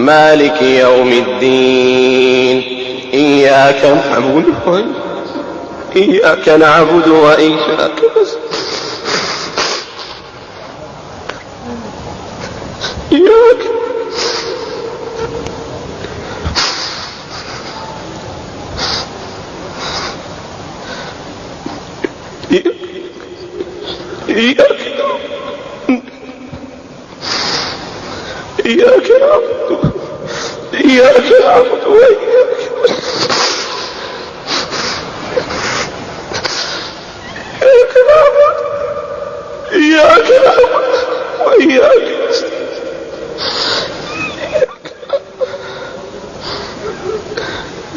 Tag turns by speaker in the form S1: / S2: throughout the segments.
S1: مالك يوم الدين إياك نعبد وإياك إياك نعبد وإياك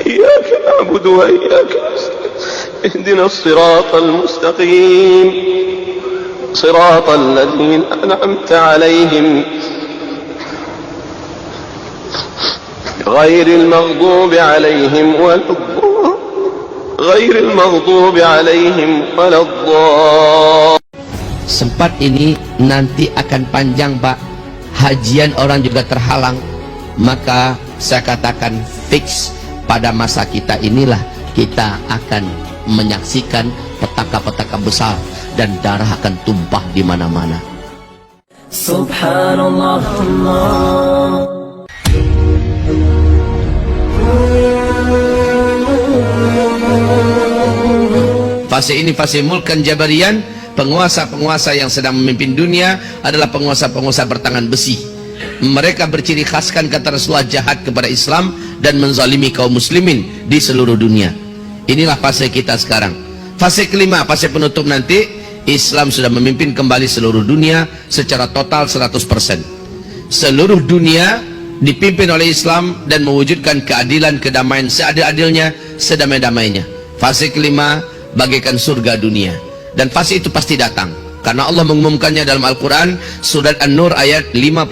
S1: إياك نعبد وإياك اهدنا الصراط المستقيم صراط الذين أنعمت عليهم غير المغضوب عليهم ولا الضالين.
S2: Sempat ini nanti akan panjang Pak, hajian orang juga terhalang, maka saya katakan fix pada masa kita inilah kita akan menyaksikan petaka-petaka besar dan darah akan tumpah di mana-mana.
S3: Subhanallah.
S2: Fase ini fase mulkan jabarian. Penguasa-penguasa yang sedang memimpin dunia adalah penguasa-penguasa bertangan besi. Mereka berciri khaskan, kata Rasulullah, jahat kepada Islam dan menzalimi kaum muslimin di seluruh dunia. Inilah fase kita sekarang. Fase kelima, fase penutup nanti, Islam sudah memimpin kembali seluruh dunia secara total 100%. Seluruh dunia dipimpin oleh Islam dan mewujudkan keadilan, kedamaian seadil-adilnya, sedamai-damainya. Fase kelima bagaikan surga dunia. Dan fase itu pasti datang karena Allah mengumumkannya dalam Al-Quran surat An-Nur ayat 55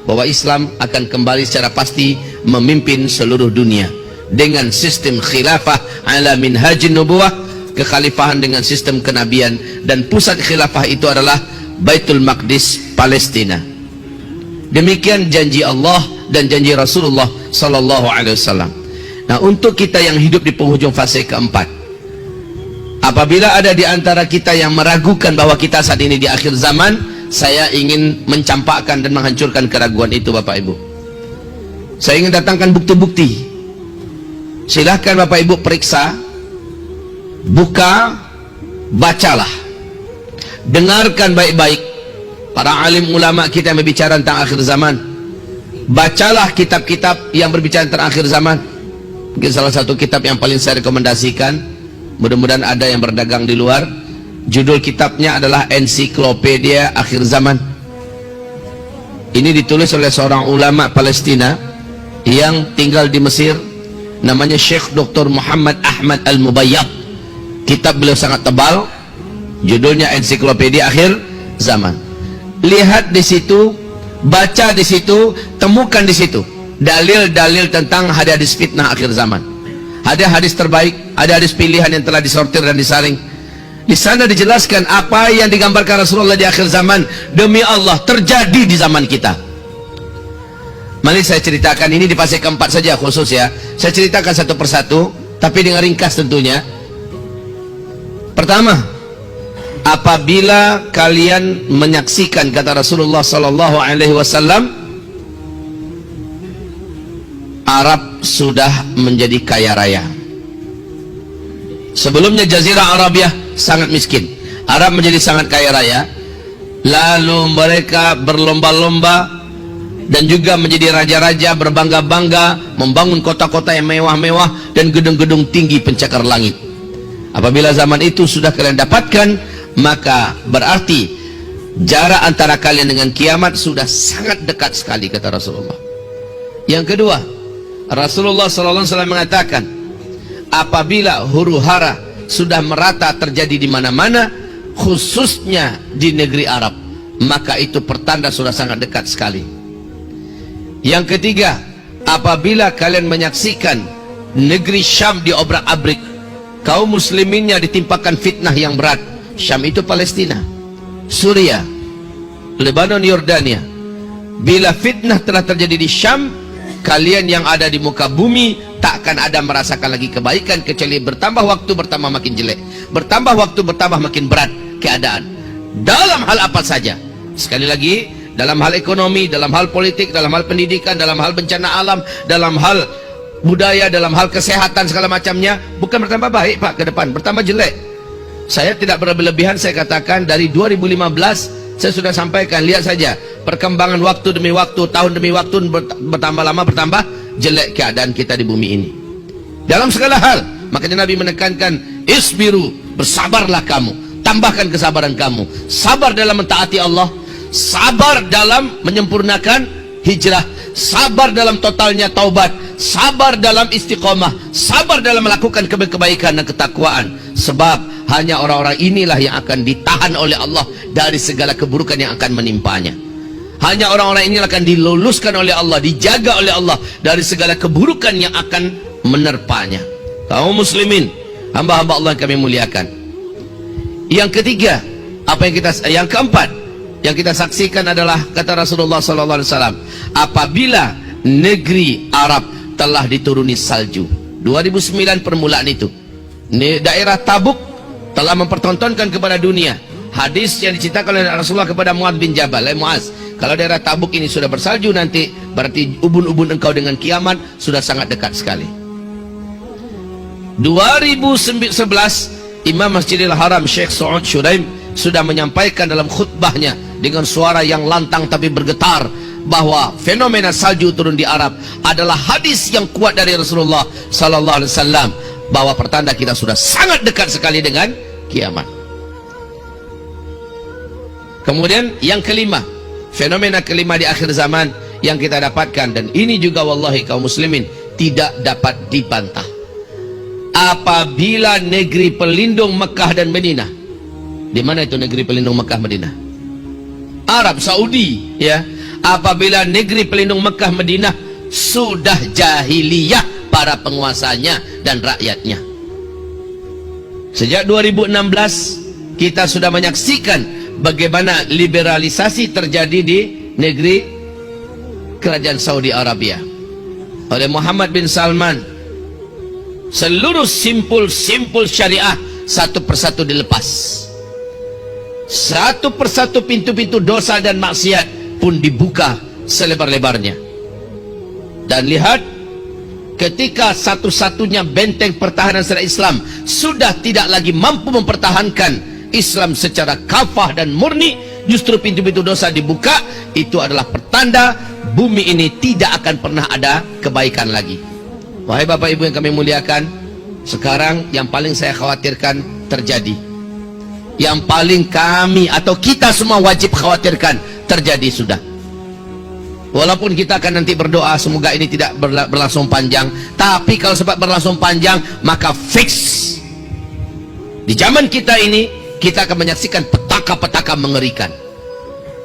S2: bahwa Islam akan kembali secara pasti memimpin seluruh dunia dengan sistem khilafah ala minhajin nubuwah, kekhalifahan dengan sistem kenabian, dan pusat khilafah itu adalah Baitul Maqdis, Palestina. Demikian janji Allah dan janji Rasulullah sallallahu alaihi wasallam. Nah, untuk kita yang hidup di penghujung fase keempat, apabila ada di antara kita yang meragukan bahwa kita saat ini di akhir zaman, saya ingin mencampakkan dan menghancurkan keraguan itu, Bapak Ibu. Saya ingin datangkan bukti-bukti. Silahkan Bapak Ibu periksa, buka, bacalah, dengarkan baik-baik para alim ulama kita yang berbicara tentang akhir zaman. Bacalah kitab-kitab yang berbicara tentang akhir zaman. Mungkin salah satu kitab yang paling saya rekomendasikan, mudah-mudahan ada yang berdagang di luar, judul kitabnya adalah Ensiklopedia Akhir Zaman. Ini ditulis oleh seorang ulama Palestina yang tinggal di Mesir, namanya Syekh Dr. Muhammad Ahmad Al-Mubayyad. Kitab beliau sangat tebal, judulnya Ensiklopedia Akhir Zaman. Lihat di situ, baca di situ, temukan di situ dalil-dalil tentang hadis fitnah akhir zaman. Ada hadis terbaik, ada hadis pilihan yang telah disortir dan disaring. Di sana dijelaskan apa yang digambarkan Rasulullah di akhir zaman, demi Allah terjadi di zaman kita. Mari saya ceritakan ini di fase keempat saja khusus ya. Saya ceritakan satu persatu, tapi dengan ringkas tentunya. Pertama, apabila kalian menyaksikan, kata Rasulullah sallallahu alaihi wasallam, Arab sudah menjadi kaya raya. Sebelumnya Jazirah Arabiah sangat miskin, Arab menjadi sangat kaya raya. Lalu mereka berlomba-lomba dan juga menjadi raja-raja, berbangga-bangga, membangun kota-kota yang mewah-mewah dan gedung-gedung tinggi pencakar langit. Apabila zaman itu sudah kalian dapatkan, maka berarti jarak antara kalian dengan kiamat sudah sangat dekat sekali, kata Rasulullah. Yang kedua, Rasulullah SAW mengatakan, apabila huru-hara sudah merata terjadi di mana-mana, khususnya di negeri Arab, maka itu pertanda sudah sangat dekat sekali. Yang ketiga, apabila kalian menyaksikan negeri Syam diobrak-abrik, kaum musliminnya ditimpakan fitnah yang berat. Syam itu Palestina, Suriah, Lebanon, Yordania. Bila fitnah telah terjadi di Syam, kalian yang ada di muka bumi takkan ada merasakan lagi kebaikan kecuali bertambah waktu bertambah makin jelek, bertambah waktu bertambah makin berat keadaan dalam hal apa saja. Sekali lagi, dalam hal ekonomi, dalam hal politik, dalam hal pendidikan, dalam hal bencana alam, dalam hal budaya, dalam hal kesehatan, segala macamnya bukan bertambah baik Pak ke depan, bertambah jelek. Saya tidak berlebihan, saya katakan dari 2015 saya sudah sampaikan, lihat saja perkembangan waktu demi waktu, tahun demi waktu bertambah lama bertambah jelek keadaan kita di bumi ini dalam segala hal. Makanya Nabi menekankan isbiru, bersabarlah kamu, tambahkan kesabaran kamu, sabar dalam mentaati Allah, sabar dalam menyempurnakan hijrah, sabar dalam totalnya taubat, sabar dalam istiqomah, sabar dalam melakukan kebaikan dan ketakwaan. Sebab hanya orang-orang inilah yang akan ditahan oleh Allah dari segala keburukan yang akan menimpanya. Hanya orang-orang ini akan diluluskan oleh Allah, dijaga oleh Allah dari segala keburukan yang akan menerpanya. Kaum muslimin, hamba-hamba Allah yang kami muliakan. Yang ketiga, yang keempat yang kita saksikan adalah kata Rasulullah sallallahu alaihi wasallam, apabila negeri Arab telah dituruni salju. 2009 permulaan itu. Daerah Tabuk telah mempertontonkan kepada dunia hadis yang diceritakan oleh Rasulullah kepada Muadz bin Jabal. Muaz, kalau daerah Tabuk ini sudah bersalju nanti berarti ubun-ubun engkau dengan kiamat sudah sangat dekat sekali. 2011 Imam Masjidil Haram Syekh Saud Syuraim sudah menyampaikan dalam khutbahnya dengan suara yang lantang tapi bergetar bahwa fenomena salju turun di Arab adalah hadis yang kuat dari Rasulullah sallallahu alaihi wasallam, bahwa pertanda kita sudah sangat dekat sekali dengan kiamat. Kemudian yang kelima, fenomena kelima di akhir zaman yang kita dapatkan, dan ini juga wallahi kaum muslimin tidak dapat dibantah. Apabila negeri pelindung Mekah dan Madinah, di mana itu negeri pelindung Mekah Madinah? Arab Saudi, ya. Apabila negeri pelindung Mekah Madinah sudah jahiliyah para penguasanya dan rakyatnya. Sejak 2016 kita sudah menyaksikan bagaimana liberalisasi terjadi di negeri kerajaan Saudi Arabia oleh Muhammad bin Salman. Seluruh simpul-simpul syariah satu persatu dilepas, satu persatu pintu-pintu dosa dan maksiat pun dibuka selebar-lebarnya. Dan lihat, ketika satu-satunya benteng pertahanan syariat Islam sudah tidak lagi mampu mempertahankan Islam secara kafah dan murni, justru pintu-pintu dosa dibuka. Itu adalah pertanda bumi ini tidak akan pernah ada kebaikan lagi. Wahai Bapak Ibu yang kami muliakan, sekarang yang paling saya khawatirkan terjadi, yang paling kami atau kita semua wajib khawatirkan terjadi sudah. Walaupun kita akan nanti berdoa semoga ini tidak berlangsung panjang, tapi kalau sempat berlangsung panjang maka fix di zaman kita ini kita akan menyaksikan petaka-petaka mengerikan.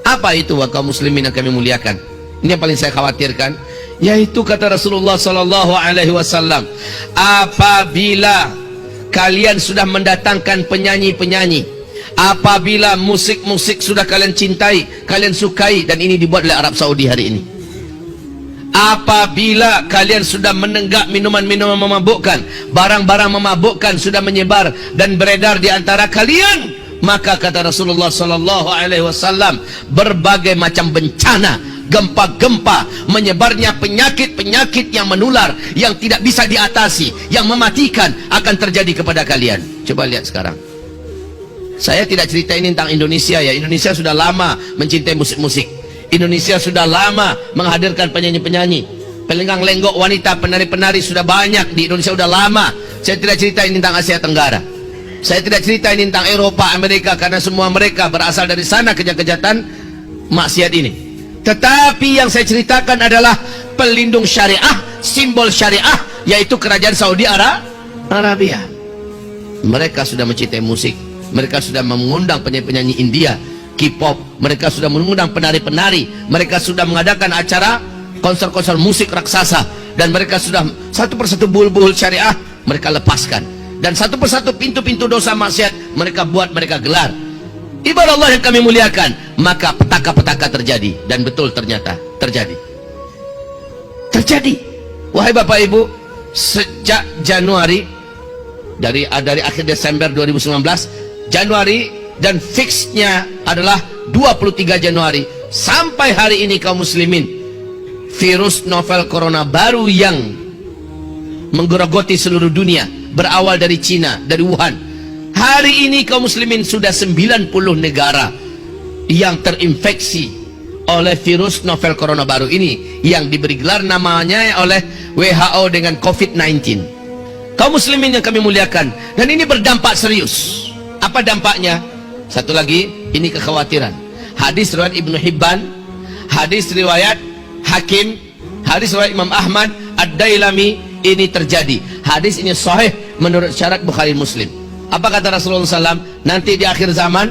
S2: Apa itu kaum muslimin yang kami muliakan? Ini yang paling saya khawatirkan, yaitu kata Rasulullah sallallahu alaihi wasallam, apabila kalian sudah mendatangkan penyanyi-penyanyi, apabila musik-musik sudah kalian cintai, kalian sukai, dan ini dibuat oleh Arab Saudi hari ini, apabila kalian sudah menenggak minuman-minuman memabukkan, barang-barang memabukkan sudah menyebar dan beredar di antara kalian, maka kata Rasulullah sallallahu alaihi wasallam, berbagai macam bencana, gempa-gempa, menyebarnya penyakit-penyakit yang menular, yang tidak bisa diatasi, yang mematikan akan terjadi kepada kalian. Coba lihat sekarang. Saya tidak cerita ini tentang Indonesia, ya. Indonesia sudah lama mencintai musik-musik. Indonesia sudah lama menghadirkan penyanyi-penyanyi, pelenggang-lenggok wanita, penari-penari sudah banyak di Indonesia, sudah lama. Saya tidak cerita ini tentang Asia Tenggara. Saya tidak cerita ini tentang Eropa, Amerika, karena semua mereka berasal dari sana kejahatan maksiat ini. Tetapi yang saya ceritakan adalah pelindung syariah, simbol syariah, yaitu kerajaan Saudi Arabia. Mereka sudah mencintai musik, mereka sudah mengundang penyanyi-penyanyi India, K-pop, mereka sudah mengundang penari-penari, mereka sudah mengadakan acara konser-konser musik raksasa, dan mereka sudah satu persatu buhul-buhul syariah mereka lepaskan, dan satu persatu pintu-pintu dosa maksiat mereka buat, mereka gelar. Ibadah Allah yang kami muliakan, maka petaka-petaka terjadi, dan betul ternyata terjadi. terjadi. Wahai Bapak Ibu, sejak Januari, dari akhir Desember 2019, Januari, dan fixnya adalah 23 Januari sampai hari ini, kaum muslimin, virus novel corona baru yang menggerogoti seluruh dunia berawal dari Cina, dari Wuhan. Hari ini kaum muslimin sudah 90 negara yang terinfeksi oleh virus novel corona baru ini, yang diberi gelar namanya oleh WHO dengan COVID-19. Kaum muslimin yang kami muliakan, dan ini berdampak serius. Apa dampaknya? Satu lagi, ini kekhawatiran. Hadis riwayat Ibnu Hibban, hadis riwayat Hakim, hadis riwayat Imam Ahmad, Ad-Dailami, ini terjadi. Hadis ini sahih menurut syarat Bukhari Muslim. Apa kata Rasulullah SAW? Nanti di akhir zaman,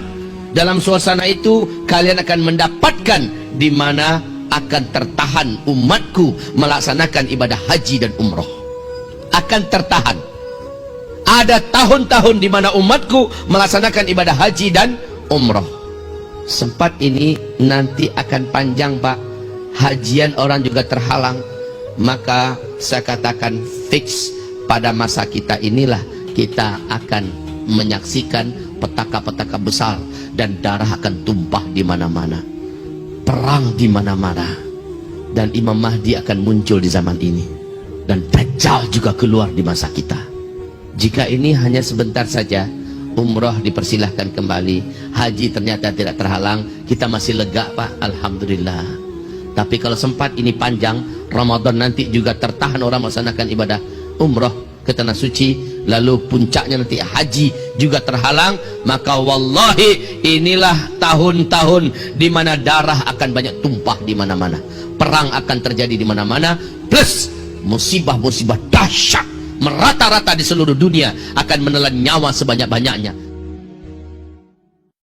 S2: dalam suasana itu kalian akan mendapatkan di mana akan tertahan umatku melaksanakan ibadah haji dan umroh. Akan tertahan. Ada tahun-tahun di mana umatku melaksanakan ibadah haji dan umroh. Sempat ini nanti akan panjang, Pak. Hajian orang juga terhalang. Maka saya katakan fix pada masa kita inilah kita akan menyaksikan petaka-petaka besar dan darah akan tumpah di mana-mana. Perang di mana-mana. Dan Imam Mahdi akan muncul di zaman ini. Dan Dajjal juga keluar di masa kita. Jika ini hanya sebentar saja, umroh dipersilahkan kembali, haji ternyata tidak terhalang, kita masih lega, Pak, alhamdulillah. Tapi kalau sempat ini panjang, Ramadan nanti juga tertahan orang melaksanakan ibadah umroh ke tanah suci, lalu puncaknya nanti haji juga terhalang, maka wallahi inilah tahun-tahun di mana darah akan banyak tumpah di mana-mana, perang akan terjadi di mana-mana, plus musibah-musibah dahsyat merata-rata di seluruh dunia akan menelan nyawa sebanyak-banyaknya.